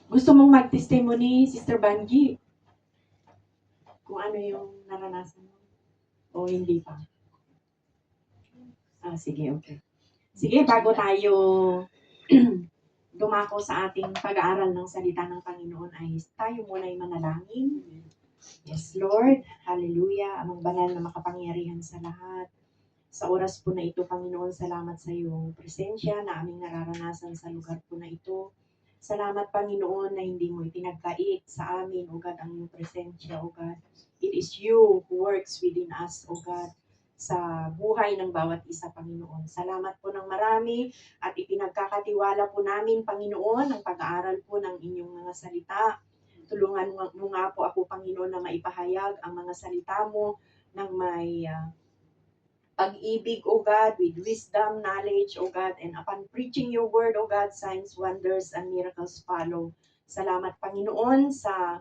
Gusto mong mag-testimony, Sister Banji? Kung ano yung naranasan mo? O hindi pa? Sige, okay. Sige, bago tayo dumako sa ating pag-aaral ng salita ng Panginoon ay tayo muna ay manalangin. Yes, Lord. Hallelujah. Amang banal na makapangyarihan sa lahat. Sa oras po na ito, Panginoon, salamat sa iyong presensya na aming nararanasan sa lugar po na ito. Salamat, Panginoon, na hindi mo itinagkait sa amin, O God, ang iyong presensya, O God. It is you who works within us, O God, sa buhay ng bawat isa, Panginoon. Salamat po ng marami at ipinagkakatiwala po namin, Panginoon, ang pag-aaral po ng inyong mga salita. Tulungan mo nga po ako, Panginoon, na maipahayag ang mga salita mo ng may pag-ibig, O God, with wisdom, knowledge, O God, and upon preaching your word, O God, signs, wonders, and miracles follow. Salamat, Panginoon, sa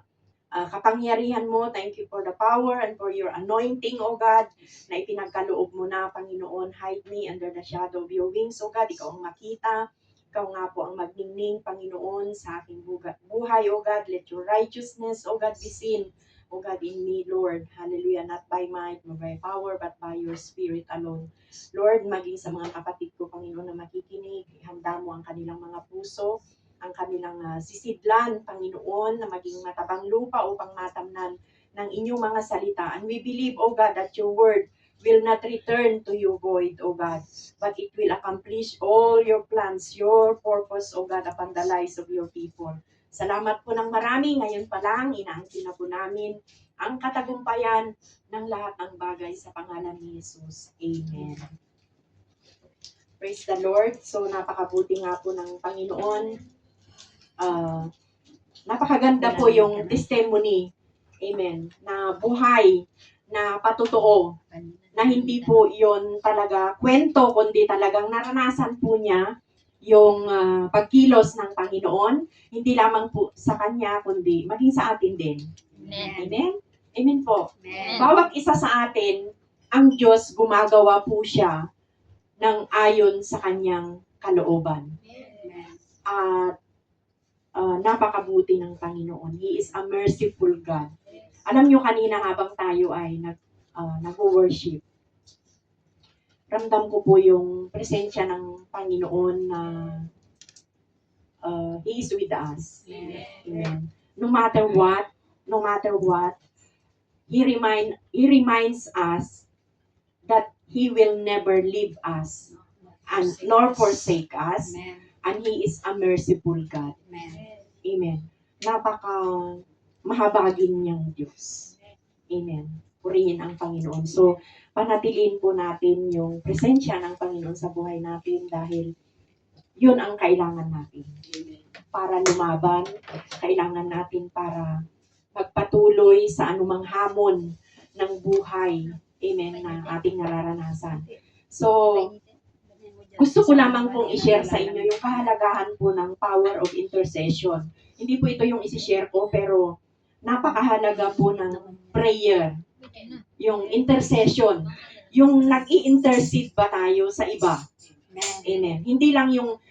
kapangyarihan mo. Thank you for the power and for your anointing, O God, na ipinagkaloob mo na, Panginoon. Hide me under the shadow of your wings, O God. Ikaw ang makita. Ikaw nga po ang magningning, Panginoon, sa aking buhay, O God. Let your righteousness, O God, be seen, O God, in me, Lord. Hallelujah. Not by might, nor by power, but by your Spirit alone. Lord, maging sa mga kapatid ko, Panginoon, na makikinig, handa mo ang kanilang mga puso, ang kanilang sisidlan, Panginoon, na maging matabang lupa upang matamnan ng inyong mga salita. And we believe, O God, that your word will not return to you void, O God, but it will accomplish all your plans, your purpose, O God, upon the lives of your people. Salamat po ng marami. Ngayon pa lang, inaangkin na po namin ang katagumpayan ng lahat ng bagay sa pangalan ni Jesus. Amen. Praise the Lord. So, napakabuti nga po ng Panginoon. Napakaganda po yung testimony. Amen. Na buhay, na patotoo, na hindi po yon talaga kwento, kundi talagang naranasan po niya yung pagkilos ng Panginoon, hindi lamang po sa Kanya, kundi maging sa atin din. Amen. Amen? Amen po. Amen. Bawat isa sa atin, ang Diyos gumagawa po siya ng ayon sa Kanyang kalooban. At napakabuti ng Panginoon. He is a merciful God. Alam nyo kanina habang tayo ay nag-worship, ramdam ko po yung presensya ng Panginoon na He is with us. Amen. No matter what, He reminds us that He will never leave us and nor forsake us. Amen. And He is a merciful God. Amen. Amen. Napaka mahabagin niyang Diyos. Amen. Purihin ang Panginoon. So, panatiliin po natin yung presensya ng Panginoon sa buhay natin dahil yun ang kailangan natin. Para lumaban, kailangan natin para magpatuloy sa anumang hamon ng buhay. Amen, na ating nararanasan. So, gusto ko lamang pong i-share sa inyo yung kahalagahan po ng power of intercession. Hindi po ito yung isi-share ko, pero napakahalaga po ng prayer. Yung intercession. Yung nag-i-intercede ba tayo sa iba. Amen. Hindi lang yung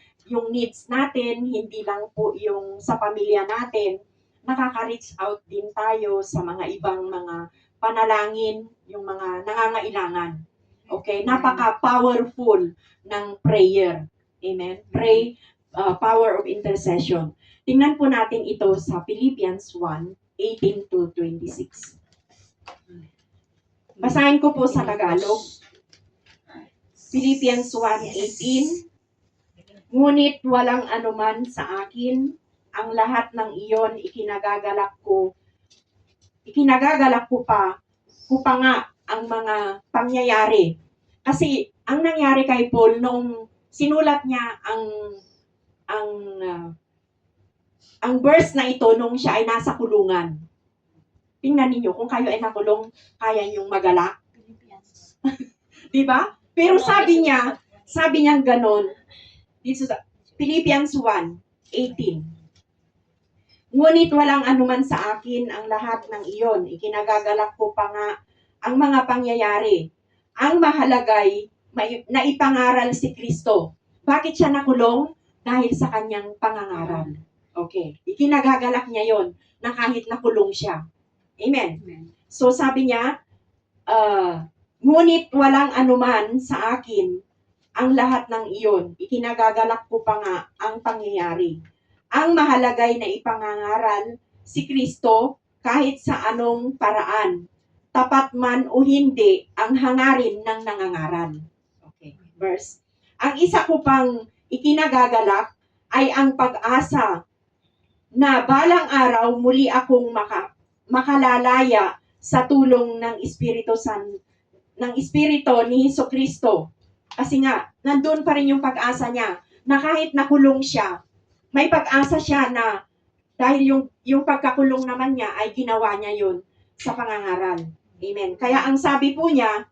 needs natin, hindi lang po yung sa pamilya natin, nakaka-reach out din tayo sa mga ibang mga panalangin, yung mga nangangailangan. Okay? Napaka-powerful ng prayer. Amen? Pray, power of intercession. Tingnan po natin ito sa Philippians 1:18 to 26. Basahin ko po sa Tagalog. Philippians 1:18. Ngunit walang anuman sa akin, ang lahat ng iyon ikinagagalak ko pa nga ang mga pangyayari. Kasi ang nangyari kay Paul nung sinulat niya ang verse na ito nung siya ay nasa kulungan. Tingnan ninyo, kung kayo ay nakulong, kaya niyong magalak. Diba? Pero sabi niya ganon, dito sa Philippians 1:18. Ngunit walang anuman sa akin ang lahat ng iyon. Ikinagagalak ko pa nga ang mga pangyayari. Ang mahalagay, naipangaral si Kristo. Bakit siya nakulong? Dahil sa kanyang pangangaral. Okay. Ikinagagalak niya yon na kahit nakulong siya. Amen. So sabi niya, ngunit walang anuman sa akin ang lahat ng iyon. Ikinagagalak ko pa nga ang pangyayari. Ang mahalagay na ipangangaral si Kristo kahit sa anong paraan. Tapat man o hindi ang hangarin ng nangangaral. Okay. Verse. Ang isa ko pang ikinagagalak ay ang pag-asa na balang araw muli akong makalalaya sa tulong ng Espiritu ni Hesukristo. Kasi nga, nandun pa rin yung pag-asa niya na kahit nakulong siya, may pag-asa siya na dahil yung pagkakulong naman niya ay ginawa niya yun sa pangangaral. Amen. Kaya ang sabi po niya,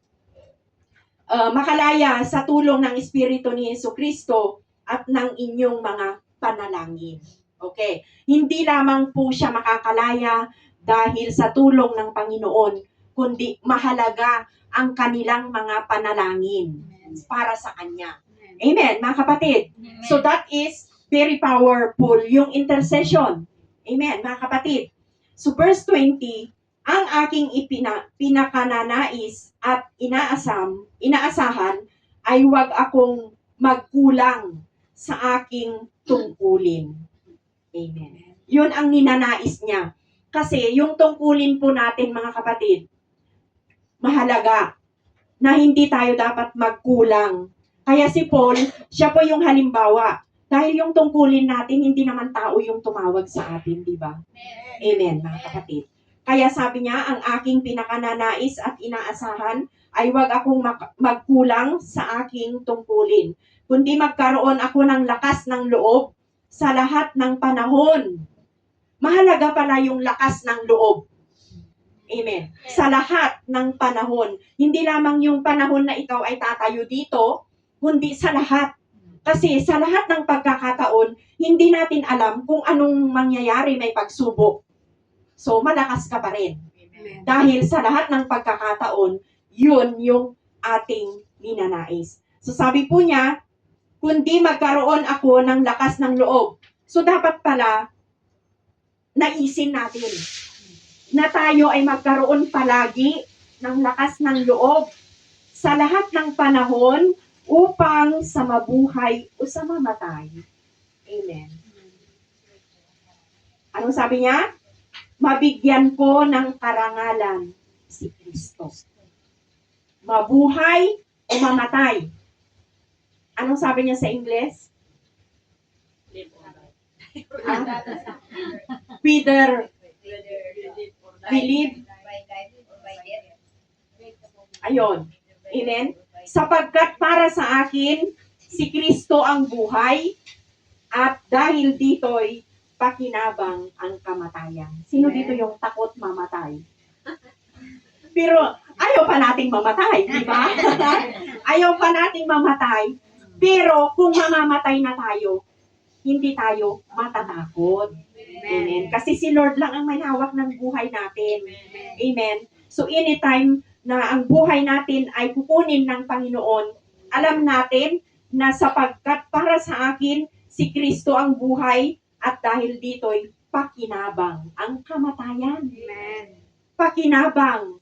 makalaya sa tulong ng Espiritu ni Hesukristo at ng inyong mga panalangin. Okay. Hindi lamang po siya makakalaya dahil sa tulong ng Panginoon, kundi mahalaga ang kanilang mga panalangin para sa Kanya. Amen, mga kapatid. So that is very powerful, yung intercession. Amen, mga kapatid. So verse 20, ang aking pinakananais at inaasahan ay huwag akong magkulang sa aking tungkulin. Amen. Yun ang ninanais niya. Kasi yung tungkulin po natin, mga kapatid, mahalaga na hindi tayo dapat magkulang. Kaya si Paul, siya po yung halimbawa. Dahil yung tungkulin natin, hindi naman tao yung tumawag sa atin, di ba? Amen, mga kapatid. Kaya sabi niya, ang aking pinakananais at inaasahan ay huwag akong magkulang sa aking tungkulin, kundi magkaroon ako ng lakas ng loob sa lahat ng panahon. Mahalaga pala yung lakas ng loob. Amen. Sa lahat ng panahon. Hindi lamang yung panahon na ikaw ay tatayo dito, kundi sa lahat. Kasi sa lahat ng pagkakataon, hindi natin alam kung anong mangyayari, may pagsubok. So, malakas ka pa rin. Amen. Dahil sa lahat ng pagkakataon, yun yung ating ninanais. So, sabi po niya, kundi magkaroon ako ng lakas ng loob. So, dapat pala, naisin natin na tayo ay magkaroon palagi ng lakas ng loob sa lahat ng panahon upang sa mabuhay o sa mamatay. Amen. Anong sabi niya? Mabigyan ko ng karangalan si Kristo. Mabuhay o mamatay. Anong sabi niya sa Ingles? Whether believe. Ayun. Amen? Sapagkat para sa akin, si Kristo ang buhay at dahil dito'y pakinabang ang kamatayan. Sino dito yung takot mamatay? Pero ayaw pa nating mamatay, di ba? Ayaw pa nating mamatay. Pero kung mamamatay na tayo, hindi tayo matatakot. Amen. Kasi si Lord lang ang may hawak ng buhay natin. Amen. So anytime na ang buhay natin ay kukunin ng Panginoon, alam natin na sapagkat para sa akin, si Kristo ang buhay at dahil dito'y pakinabang ang kamatayan. Amen. Pakinabang.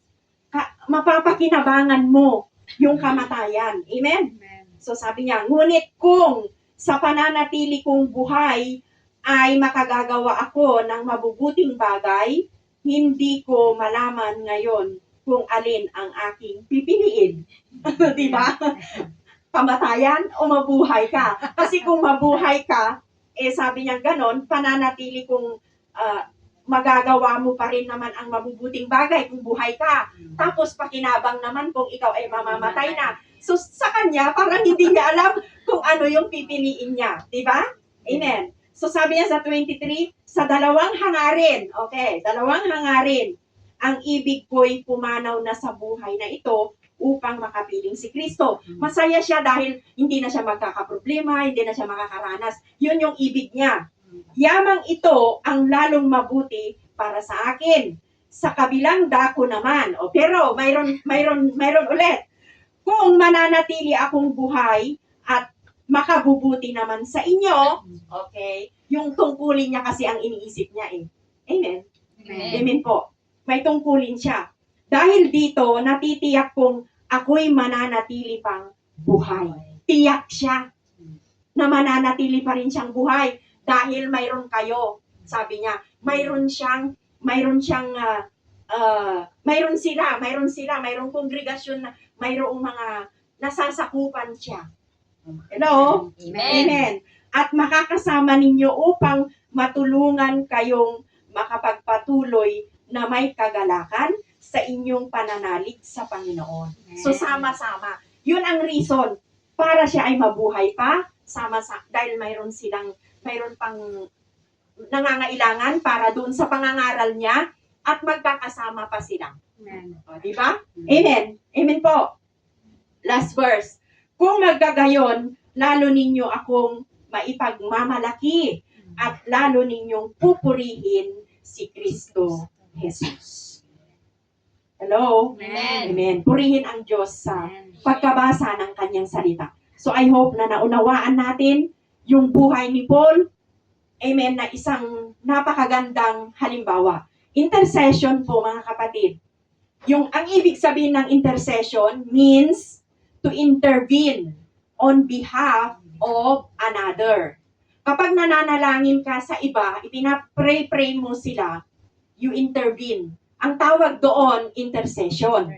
Mapapakinabangan mo yung kamatayan. Amen. So sabi niya, ngunit kung sa pananatili kong buhay ay makagagawa ako ng mabubuting bagay, hindi ko malaman ngayon kung alin ang aking pipiliin. Di ba? Kamatayan o mabuhay ka? Kasi kung mabuhay ka, sabi niya ganon, pananatili kong magagawa mo pa rin naman ang mabubuting bagay kung buhay ka. Tapos pakinabang naman kung ikaw ay mamamatay na. So sa kanya, parang hindi niya alam kung ano yung pipiliin niya. Diba? Amen. So sabi niya sa 23, sa dalawang hangarin, okay, dalawang hangarin, ang ibig ko'y pumanaw na sa buhay na ito upang makapiling si Kristo. Masaya siya dahil hindi na siya magkakaproblema, hindi na siya makakaranas. Yun yung ibig niya. Yamang ito ang lalong mabuti para sa akin. Sa kabilang dako naman, pero mayroon ulit. Kung mananatili akong buhay at makabubuti naman sa inyo. Okay? Yung tungkulin niya kasi ang iniisip niya eh. Amen? Amen po. May tungkulin siya. Dahil dito, natitiyak kong ako'y mananatili pang buhay. Tiyak siya na mananatili pa rin siyang buhay dahil mayroon kayo. Sabi niya, mayroon sila, mayroong kongregasyon na mayroong mga nasasakupan siya. Hello? Amen. At makakasama ninyo upang matulungan kayong makapagpatuloy na may kagalakan sa inyong pananalig sa Panginoon. So sama-sama. Yun ang reason para siya ay mabuhay pa, dahil mayroon pang nangangailangan para doon sa pangangaral niya at magkakasama pa sila. O, di ba? Amen. Amen po. Last verse. Kung magkagayon, lalo ninyo akong maipagmamalaki at lalo ninyong pupurihin si Kristo Jesus. Hello? Amen. Purihin ang Diyos sa pagkabasa ng kanyang salita. So I hope na naunawaan natin yung buhay ni Paul. Amen, na isang napakagandang halimbawa. Intercession po mga kapatid. Ang ibig sabihin ng intercession means to intervene on behalf of another. Kapag nananalangin ka sa iba, ipinapray mo sila, you intervene. Ang tawag doon, intercession.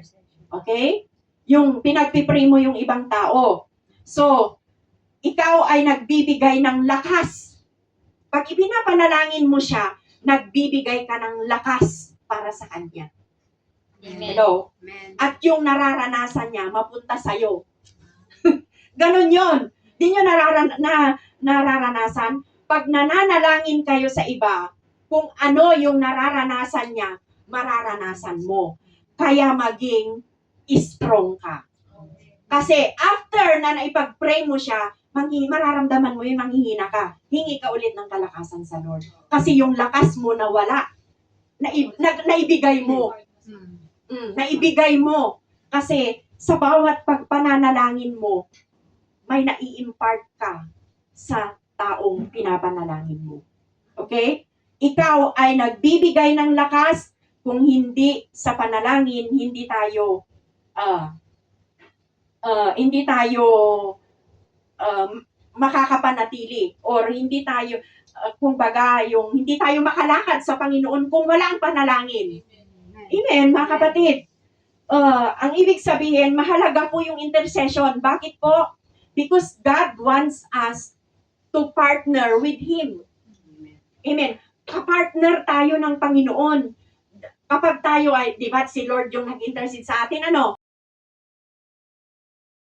Okay? Yung pinagpipray mo yung ibang tao. So, ikaw ay nagbibigay ng lakas. Pag ipinapanalangin mo siya, nagbibigay ka ng lakas para sa kanya. Amen. Hello? Amen. At yung nararanasan niya, mapunta sa'yo. Ganon yon. Di nyo nararanasan? Pag nananalangin kayo sa iba, kung ano yung nararanasan niya, mararanasan mo. Kaya maging strong ka. Kasi after na naipag-pray mo siya, mararamdaman mo yung manghihina ka. Hingi ka ulit ng kalakasan sa Lord. Kasi yung lakas mo nawala. Naibigay mo. Naibigay mo. Kasi sa bawat pagpananalangin mo, may nai-impart ka sa taong pinapanalangin mo. Okay? Ikaw ay nagbibigay ng lakas. Kung hindi sa panalangin, hindi tayo makakapanatili or hindi tayo hindi tayo makalakad sa Panginoon kung wala ang panalangin. Amen, mga kapatid. Ang ibig sabihin, mahalaga po yung intercession. Bakit po? Because God wants us to partner with Him. Amen. Kapartner tayo ng Panginoon. Kapag tayo ay, di ba, si Lord yung nag-intercede sa atin, ano?